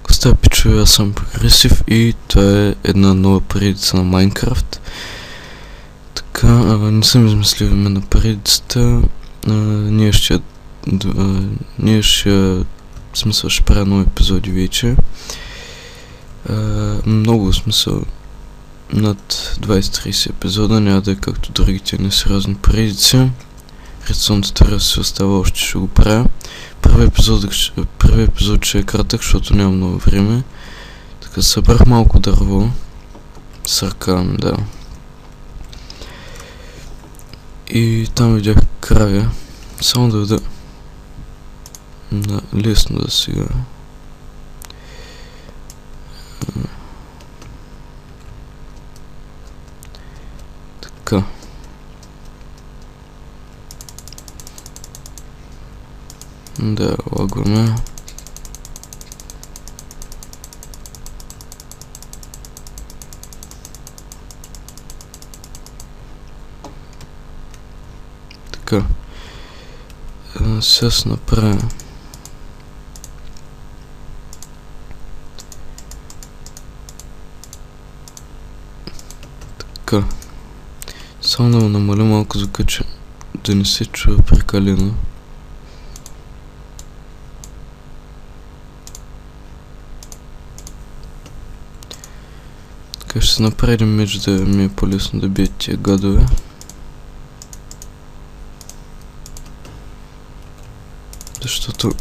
Коста пичове, аз съм Прогресив и това е една нова поредица на Майнкрафт. Така, не съм измислил име на поредицата. Ние ще правя нови епизоди вече. Много смисъл. Над 20-30 епизода, няма да е както другите несериозни поредици. Редакционната теория си остава, още ще го правя. Първи епизод ще е кратък, защото няма много време. Така събрах малко дърво с ръка, да. И там видях крави. Само да видя лесно да сега. Така. Да, лагваме. Така. Сега се направя. Така. Само да му намаля малко звука, че да не се чува прекалено. Така ще се направим меч, да ми е по-лесно да бият тия гадове. Защото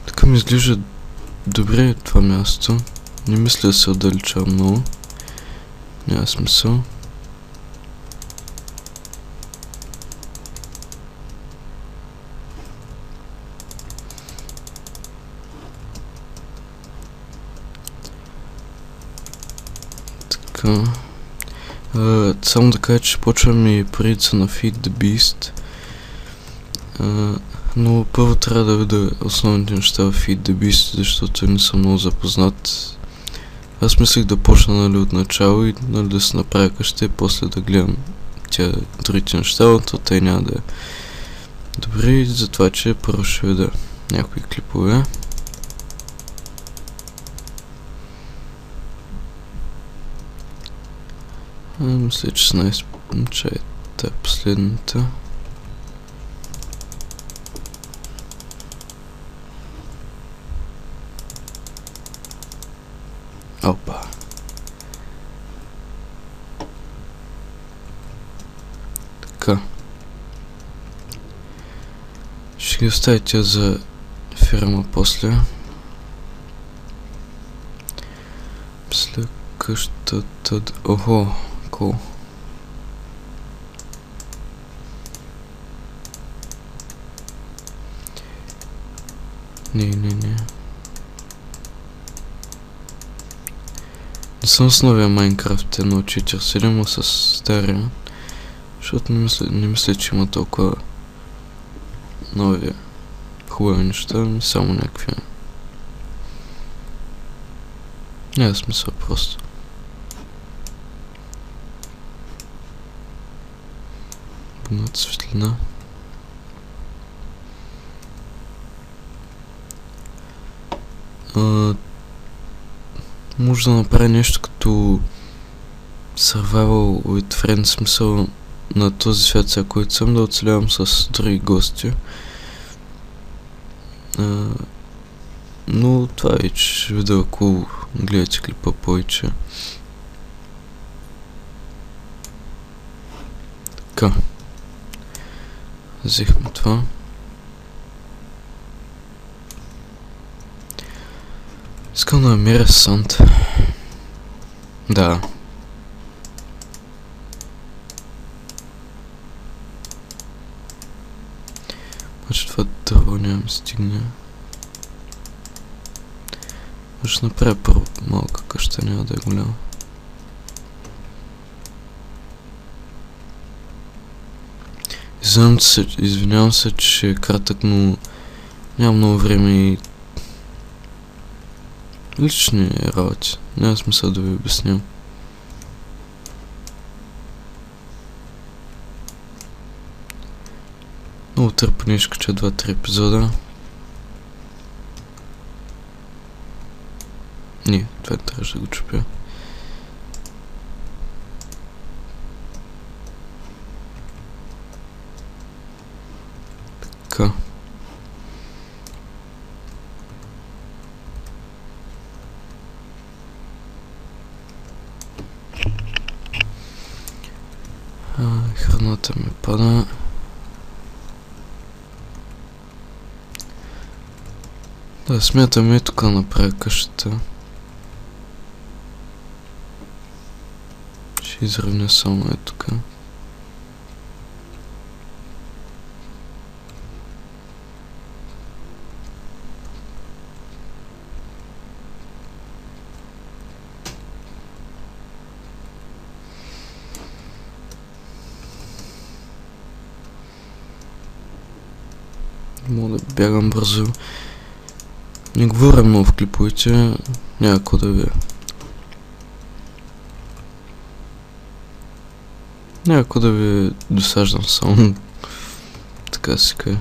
така ми изглежда добре това място. Не мисля да се отдалечавам много. Няма смисъл. Така. Само да кажа, че почвам и поредица на Feed the Beast. Но първо трябва да видя основните неща в Feed the Beast, защото не съм много запознат. Аз мислех да почна от начало и да се направя къща и после да гледам тя другите неща, но те няма да е добре, затова че първо ще видя някои клипове. Мисля, че че е последната. Опа. Така. Ще ги оставя тя за ферма после. След къщата... Охо, кул. Не. Не съм с новия Майнкрафт 1.4.7, а с стария. Защото не мисля, че има толкова нови хубави неща, само някакви. Няма смисъл просто. Бунат светлина. Може да направя нещо като Survival with Friends, смисъл на този свят, сега който съм, да оцелявам с други гости. Но това е, че ще видя, ако гледате клипа повече. Така. Взехме това. Искам да намеря санд. Да. Обаче това дърво няма ми стигне. Ще направя първо малка къща, няма да е голяма. Извинявам се, че ще е кратък, но нямам много време и Лични работи. Няма смисъл да ви обяснявам. Много търпенишка, че 2-3 епизода. Не, това трябваше да го чупя. Така. Храната ми пада. Да, смятаме тук да направя къщата. Ще изравня само тук. Мога да бягам бързо. Не говоря много в клиповете, няма какво да ви Някакво да ви досаждам само. Така си кай.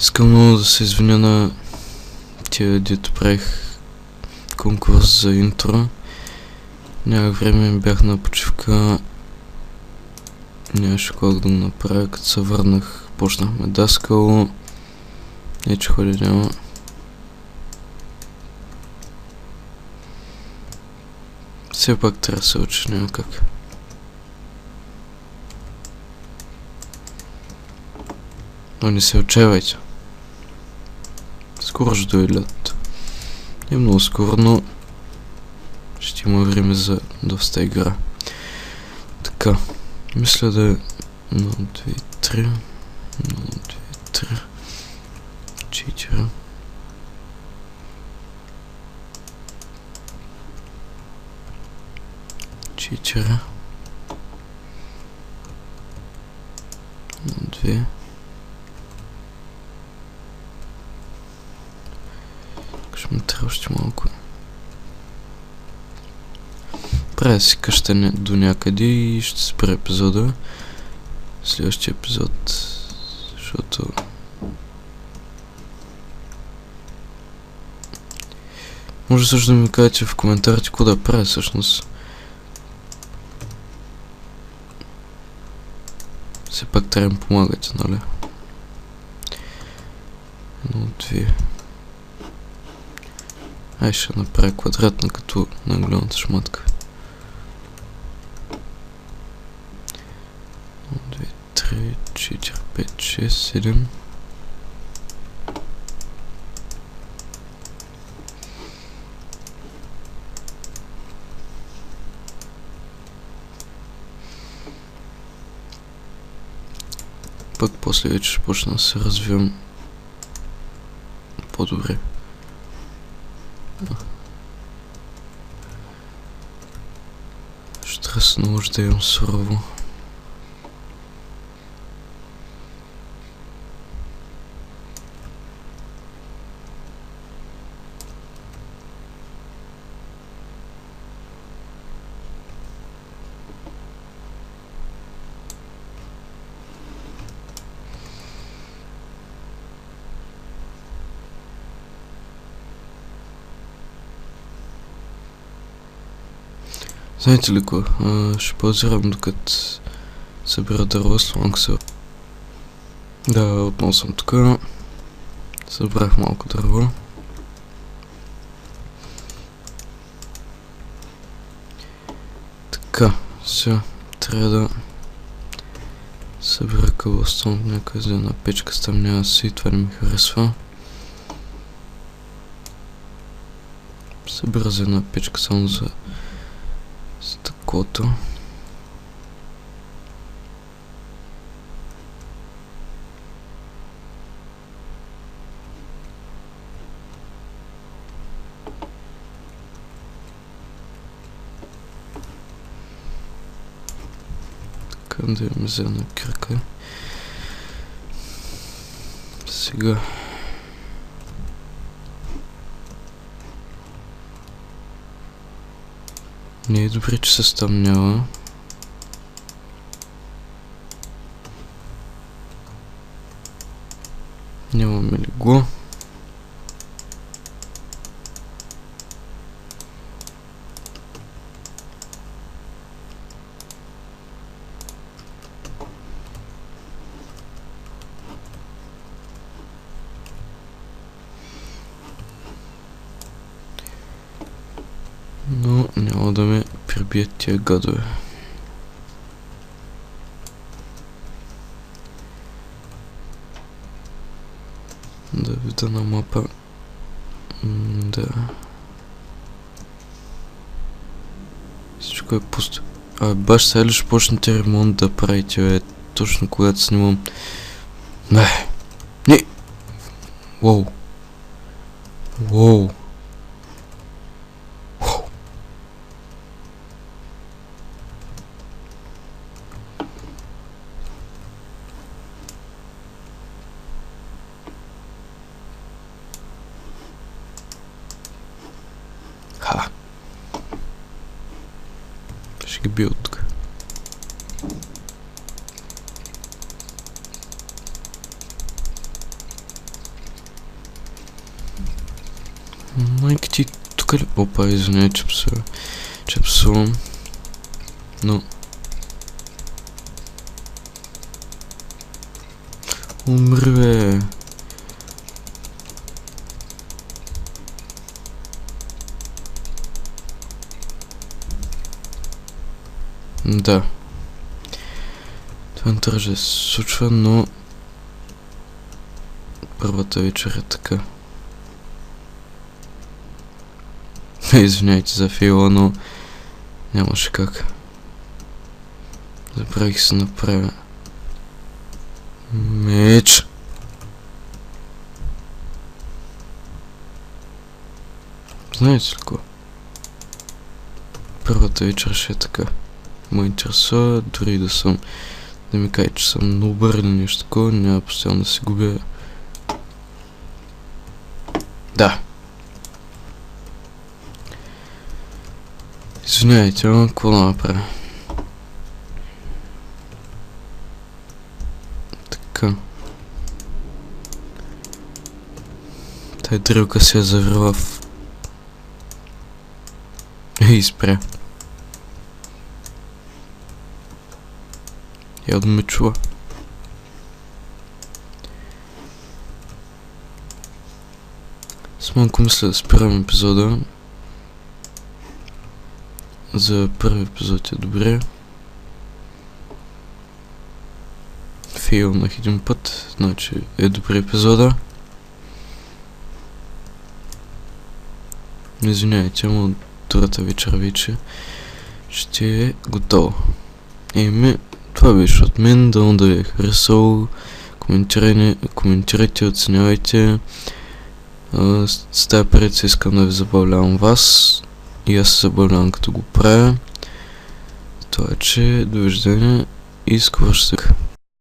Искам много да се извиня на тия, дето правих конкурс за интро. Нямах време, бях на почивка. Нямаше как да го направя, като се върнах, почнахме даскало. Не че ходи няма. Все пак трябва да се учи, няма как. Но не се отчаивайте. Скоро ще дойде лято. Не много скоро, но ще има време за доста игра. Така, мисля да е 1, 2, 3, 1, 2, 3, 4. Чичера. 2. Ще ми трябва още малко. Правя си къща до някъде и ще спра епизода. Следващия епизод. Защото... Може също да ми кажете в коментарите какво да правя всъщност. Все пак трябва да ми помагате, нали? 1, 2. Ай, ще направя квадратна като на голямата шматка. 1, 2, 3, 4, 5, 6, 7. Пък после вече ще почна да се развивам по-добре. Ще трябва се наложи да имам сурово. Знаете ли какво? Ще паузирам докато събера дърво с лангса. Да, отново съм тук. Събрах малко дърво. Така, сега трябва да събера кълъстон някъде за една печка, стъмнява си, това не ми харесва. Събера за една печка само за стъклото. Така да имаме за една кръка. Сега Не е добре, че се стъмнява. Нямаме легло. Но няма да ме прибият тия гадове. Да видя на мапа. Да. Всичко е пусто. Баш сега ли ще почнете ремонт да правите, точно когато снимам. Не! Уоу! Уоу! Ще ги бия от тук. Майка ти тук ли? Опа, извиняй, че псувам. Но... Умри, бе! Да. Това не трябваше да се случва, но... Първата вечер е така. Извиняйте за фейла, но... Нямаше как. Забравих се направя. Меч! Знаете ли какво? Първата вечер ще е така. Ме интересува, дори да ми каже, че съм добър или нещо такова, няма постоянно да се губя. Да. Извиняйте, но какво да направя? Така. Тая дрелка се е заврила в... И спря. Явно ме чува. С малко мисля да спирам епизода. За първи епизод е добре. Фейлнах един път, значи е добре епизода. Извиняйте, но другата вечер вече ще е готово. Това беше от мен, да ви е харесал. Коментирайте, оценявайте. С тази предица искам да ви забавлявам вас. И аз се забавлявам като го правя. Това е, че довиждане и скоро ще се...